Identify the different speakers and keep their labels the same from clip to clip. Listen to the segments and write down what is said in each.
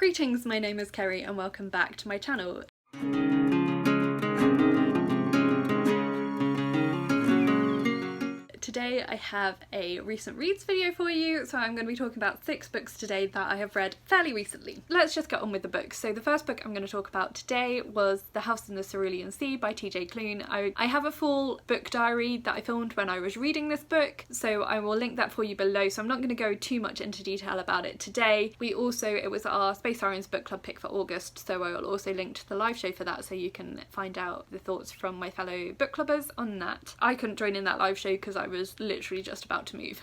Speaker 1: Greetings, my name is Kerry and welcome back to my channel. Today I have a recent reads video for you, so I'm going to be talking about 6 books today that I have read fairly recently. Let's just get on with the books. So the first book I'm going to talk about today was The House in the Cerulean Sea by TJ Klune. I have a full book diary that I filmed when I was reading this book, so I will link that for you below, so I'm not going to go too much into detail about it today. It was our Space Sirens book club pick for August, so I will also link to the live show for that so you can find out the thoughts from my fellow book clubbers on that. I couldn't join in that live show because I was literally just about to move.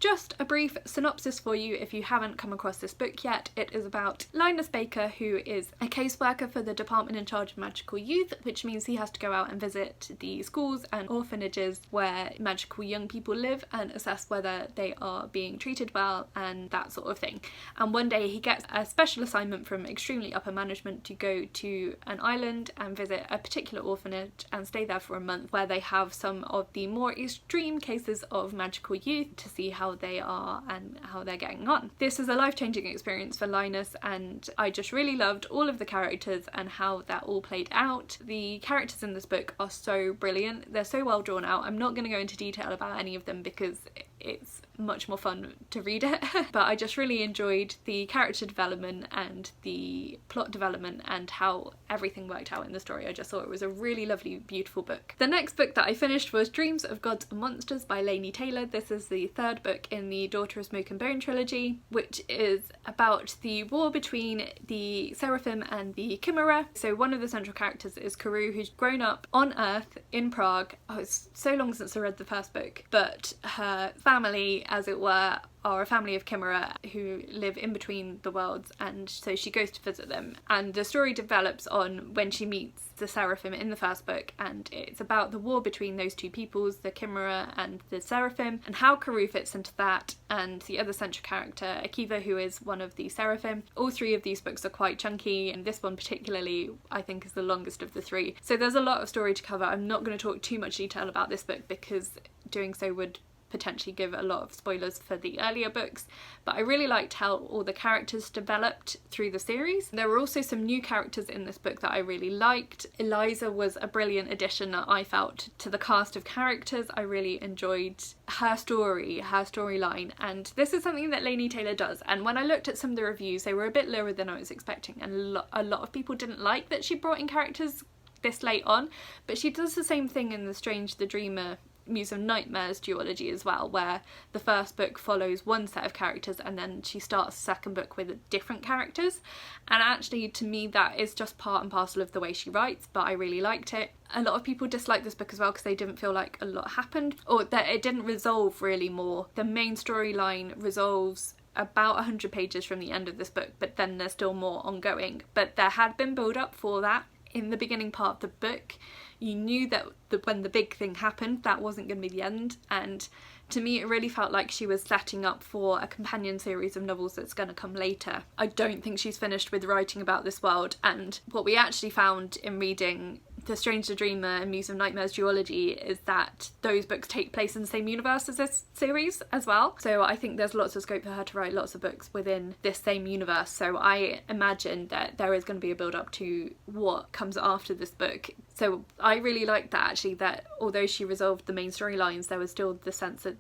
Speaker 1: Just a brief synopsis for you if you haven't come across this book yet. It is about Linus Baker, who is a caseworker for the department in charge of magical youth, which means he has to go out and visit the schools and orphanages where magical young people live and assess whether they are being treated well and that sort of thing. And one day he gets a special assignment from extremely upper management to go to an island and visit a particular orphanage and stay there for a month, where they have some of the more extreme cases of magical youth to see how they are and how they're getting on. This is a life-changing experience for Linus, and I just really loved all of the characters and how that all played out. The characters in this book are so brilliant, they're so well drawn out. I'm not going to go into detail about any of them because it's much more fun to read it, but I just really enjoyed the character development and the plot development and how everything worked out in the story. I just thought it was a really lovely, beautiful book. The next book that I finished was Dreams of Gods and Monsters by Laini Taylor. This is the third book in the Daughter of Smoke and Bone trilogy, which is about the war between the Seraphim and the Chimera. So one of the central characters is Karou, who's grown up on Earth in Prague. Oh, it's so long since I read the first book, but her family, as it were, are a family of Chimera who live in between the worlds, and so she goes to visit them. And the story develops on when she meets the Seraphim in the first book, and it's about the war between those two peoples, the Chimera and the Seraphim, and how Karou fits into that, and the other central character, Kibbe, who is one of the Seraphim. All 3 of these books are quite chunky, and this one particularly I think is the longest of the 3. So there's a lot of story to cover. I'm not going to talk too much detail about this book because doing so would potentially give a lot of spoilers for the earlier books, but I really liked how all the characters developed through the series. There were also some new characters in this book that I really liked. Eliza was a brilliant addition, I felt, to the cast of characters. I really enjoyed her story, her storyline, and this is something that Laini Taylor does. And when I looked at some of the reviews, they were a bit lower than I was expecting, and a lot of people didn't like that she brought in characters this late on, but she does the same thing in the Strange the Dreamer Muse of Nightmares duology as well, where the first book follows one set of characters and then she starts the second book with different characters, and actually to me that is just part and parcel of the way she writes, but I really liked it. A lot of people disliked this book as well because they didn't feel like a lot happened, or that it didn't resolve really more. The main storyline resolves about 100 pages from the end of this book, but then there's still more ongoing. But there had been build up for that in the beginning part of the book. You knew that when the big thing happened, that wasn't going to be the end, and to me it really felt like she was setting up for a companion series of novels that's going to come later. I don't think she's finished with writing about this world, and what we actually found in reading The Strange the Dreamer and Muse of Nightmares duology is that those books take place in the same universe as this series as well. So I think there's lots of scope for her to write lots of books within this same universe. So I imagine that there is going to be a build up to what comes after this book. So I really liked that actually, that although she resolved the main storylines, there was still the sense that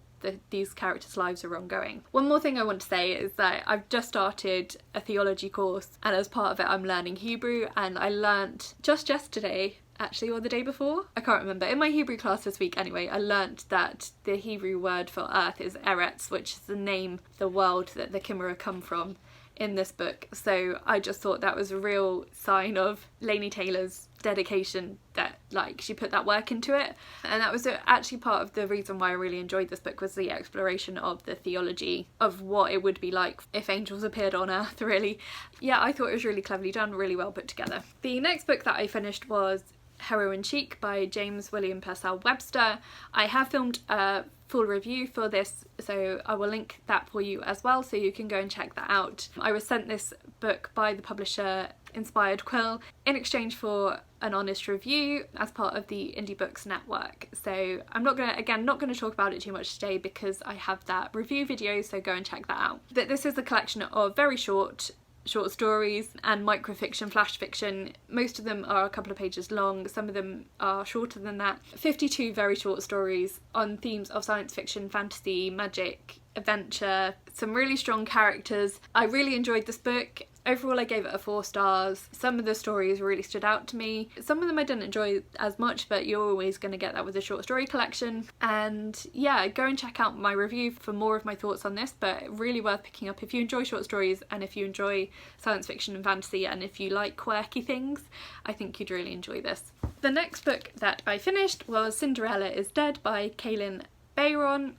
Speaker 1: these characters' lives are ongoing. One more thing I want to say is that I've just started a theology course, and as part of it I'm learning Hebrew, and I learnt just yesterday actually, or the day before, I can't remember, in my Hebrew class this week anyway, I learnt that the Hebrew word for earth is Eretz, which is the name, the world that the Chimera come from in this book. So I just thought that was a real sign of Laini Taylor's dedication, that like she put that work into it, and that was actually part of the reason why I really enjoyed this book, was the exploration of the theology of what it would be like if angels appeared on earth, really. Yeah, I thought it was really cleverly done, really well put together. The next book that I finished was Heroine Cheek by James William Purcell Webster. I have filmed a full review for this, so I will link that for you as well, so you can go and check that out. I was sent this book by the publisher Inspired Quill in exchange for an honest review as part of the Indie Books network. So I'm not going to talk about it too much today because I have that review video, so go and check that out. But this is a collection of very short short stories and microfiction, flash fiction. Most of them are a couple of pages long, some of them are shorter than that. 52 very short stories on themes of science fiction, fantasy, magic, adventure, some really strong characters. I really enjoyed this book. Overall I gave it a 4 stars. Some of the stories really stood out to me. Some of them I didn't enjoy as much, but you're always going to get that with a short story collection. And yeah, go and check out my review for more of my thoughts on this, but really worth picking up if you enjoy short stories and if you enjoy science fiction and fantasy and if you like quirky things. I think you'd really enjoy this. The next book that I finished was Cinderella is Dead by Kaylin Bayron.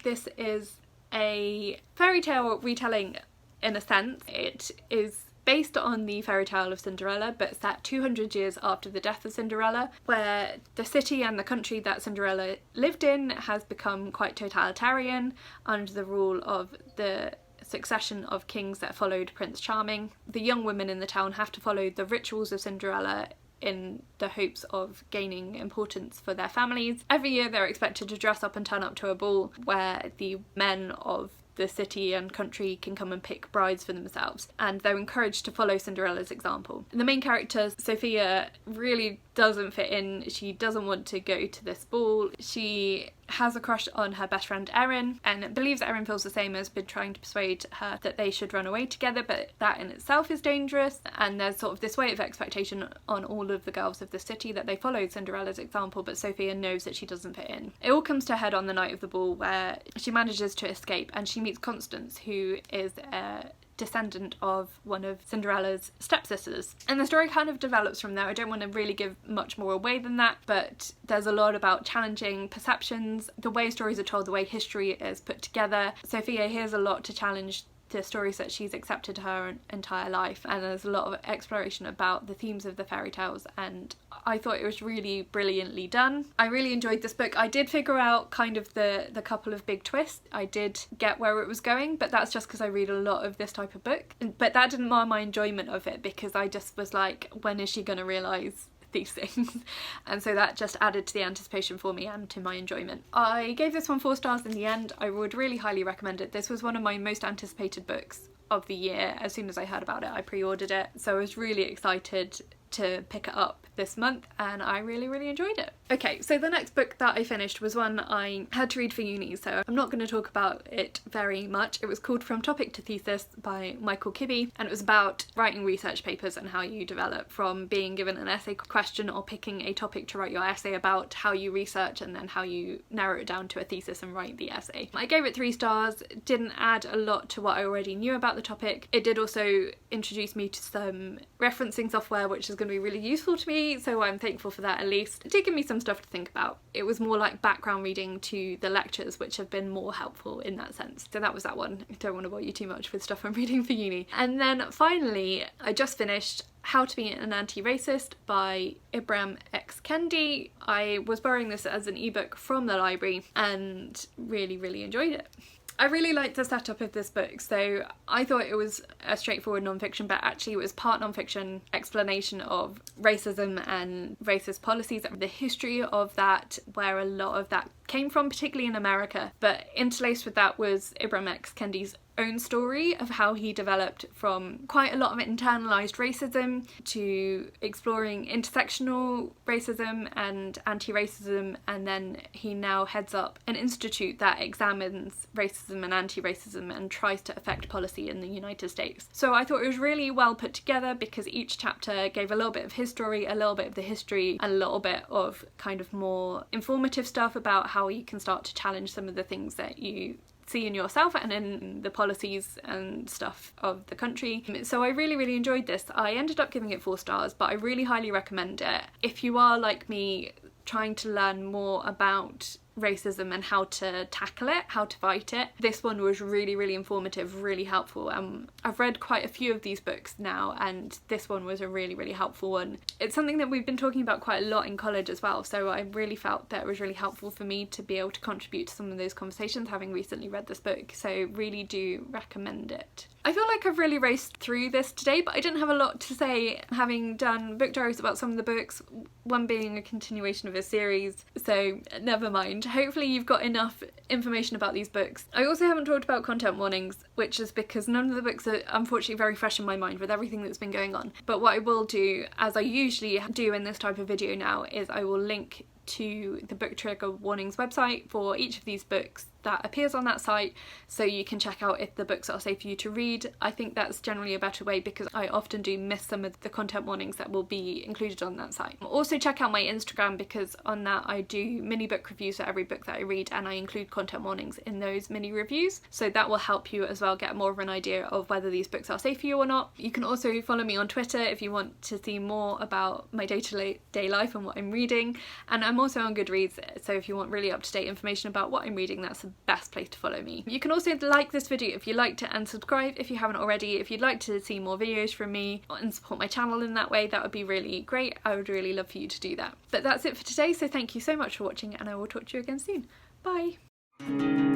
Speaker 1: This is a fairy tale retelling in a sense. It is based on the fairy tale of Cinderella, but set 200 years after the death of Cinderella, where the city and the country that Cinderella lived in has become quite totalitarian under the rule of the succession of kings that followed Prince Charming. The young women in the town have to follow the rituals of Cinderella in the hopes of gaining importance for their families. Every year they're expected to dress up and turn up to a ball where the men of the city and country can come and pick brides for themselves, and they're encouraged to follow Cinderella's example. The main character, Sophia, really doesn't fit in. She doesn't want to go to this ball. She has a crush on her best friend Erin and believes Erin feels the same, has been trying to persuade her that they should run away together, but that in itself is dangerous, and there's sort of this weight of expectation on all of the girls of the city that they follow Cinderella's example, but Sophia knows that she doesn't fit in. It all comes to a head on the night of the ball where she manages to escape and she meets Constance, who is a descendant of one of Cinderella's stepsisters. And the story kind of develops from there. I don't want to really give much more away than that, but there's a lot about challenging perceptions, the way stories are told, the way history is put together. Sophia hears a lot to challenge the stories that she's accepted her entire life, and there's a lot of exploration about the themes of the fairy tales, and I thought it was really brilliantly done. I really enjoyed this book. I did figure out kind of the couple of big twists. I did get where it was going, but that's just because I read a lot of this type of book. But that didn't mar my enjoyment of it, because I just was like, when is she going to realise these things? And so that just added to the anticipation for me and to my enjoyment. I gave this one 4 stars in the end. I would really highly recommend it. This was one of my most anticipated books of the year. As soon as I heard about it, I pre-ordered it, so I was really excited to pick it up this month, and I really enjoyed it. Okay, so the next book that I finished was one I had to read for uni, so I'm not going to talk about it very much. It was called From Topic to Thesis by Michael Kibbe, and it was about writing research papers and how you develop from being given an essay question or picking a topic to write your essay about, how you research and then how you narrow it down to a thesis and write the essay. I gave it 3 stars. It didn't add a lot to what I already knew about the topic. It did also introduce me to some referencing software, which is going to be really useful to me, so I'm thankful for that at least. It did give me some stuff to think about. It was more like background reading to the lectures, which have been more helpful in that sense. So that was that one. I don't want to bore you too much with stuff I'm reading for uni. And then finally, I just finished How to Be an Anti-Racist by Ibram X. Kendi. I was borrowing this as an ebook from the library and really enjoyed it. I really liked the setup of this book. So I thought it was a straightforward non-fiction, but actually it was part non-fiction explanation of racism and racist policies, the history of that, where a lot of that came from, particularly in America. But interlaced with that was Ibram X. Kendi's own story of how he developed from quite a lot of internalized racism to exploring intersectional racism and anti-racism, and then he now heads up an institute that examines racism and anti-racism and tries to affect policy in the United States. So I thought it was really well put together, because each chapter gave a little bit of his story, a little bit of the history, and a little bit of kind of more informative stuff about how you can start to challenge some of the things that you see in yourself and in the policies and stuff of the country. So I really enjoyed this. I ended up giving it 4 stars, but I really highly recommend it. If you are like me, trying to learn more about racism and how to tackle it, how to fight it, this one was really informative, really helpful. I've read quite a few of these books now, and this one was a really helpful one. It's something that we've been talking about quite a lot in college as well, so I really felt that it was really helpful for me to be able to contribute to some of those conversations, having recently read this book, so really do recommend it. I feel like I've really raced through this today, but I didn't have a lot to say, having done book diaries about some of the books, one being a continuation of a series, so never mind. mind. Hopefully you've got enough information about these books. I also haven't talked about content warnings, which is because none of the books are unfortunately very fresh in my mind with everything that's been going on. But what I will do, as I usually do in this type of video now, is I will link to the Book Trigger Warnings website for each of these books that appears on that site, so you can check out if the books are safe for you to read. I think that's generally a better way because I often do miss some of the content warnings that will be included on that site. Also check out my Instagram because on that I do mini book reviews for every book that I read, and I include content warnings in those mini reviews, so that will help you as well get more of an idea of whether these books are safe for you or not. You can also follow me on Twitter if you want to see more about my day-to-day life and what I'm reading, and I'm also on Goodreads, so if you want really up-to-date information about what I'm reading, that's the best place to follow me. You can also like this video if you liked it and subscribe if you haven't already. If you'd like to see more videos from me and support my channel in that way, that would be really great. I would really love for you to do that. But that's it for today, so thank you so much for watching and I will talk to you again soon. Bye!